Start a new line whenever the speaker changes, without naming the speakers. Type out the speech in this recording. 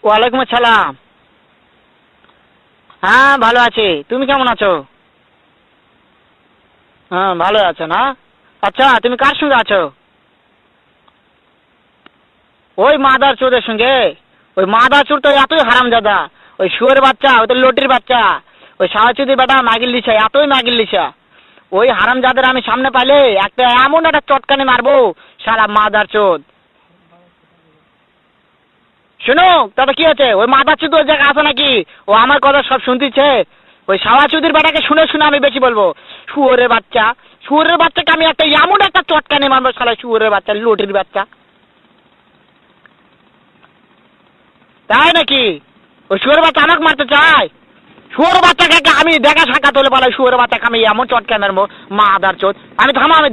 ওয়ালাইকুম আসসালাম। হ্যাঁ ভালো আছি, তুমি কেমন আছো? হ্যাঁ ভালো আছো না? আচ্ছা তুমি কার সঙ্গে আছো? ওই মাদার চোরের সঙ্গে। ওই মাদার চোর তো এতই হারামজাদা, ওই শুয়োরের বাচ্চা, ওই তো লটির বাচ্চা, ওই সাওয়াচুদির বেটা মাগিল লিছা, এতই মাগিল লিছা। ওই হারামজাদের আমি সামনে পাইলে একটা এমন একটা চটকানি মারবো, শালা মাদার চোদ। শোনো তবে কি হচ্ছে, ওই মাদার চোদ ওই জায়গায় আছে নাকি? ও আমার কথা সব শুনতিছে। ওই সাওয়াচুদির বেটাকে শুনে শুনে আমি বেশি বলবো। শুয়োরের বাচ্চা, শুয়োরের বাচ্চাকে আমি একটা এমন একটা চটকানি মারবো, শালা শুয়োরের বাচ্চা, লটির বাচ্চা। তাই নাকি? ওই শুয়োরের বাচ্চা আমাকে মারতে চায়? শুয়োরের বাচ্চাকে আমি দেখা সাক্ষাৎ হলে বলে শুয়োরের বাচ্চাকে আমি এমন চটকানি মারবো, মাদার চোদ। আমি থামা, আমি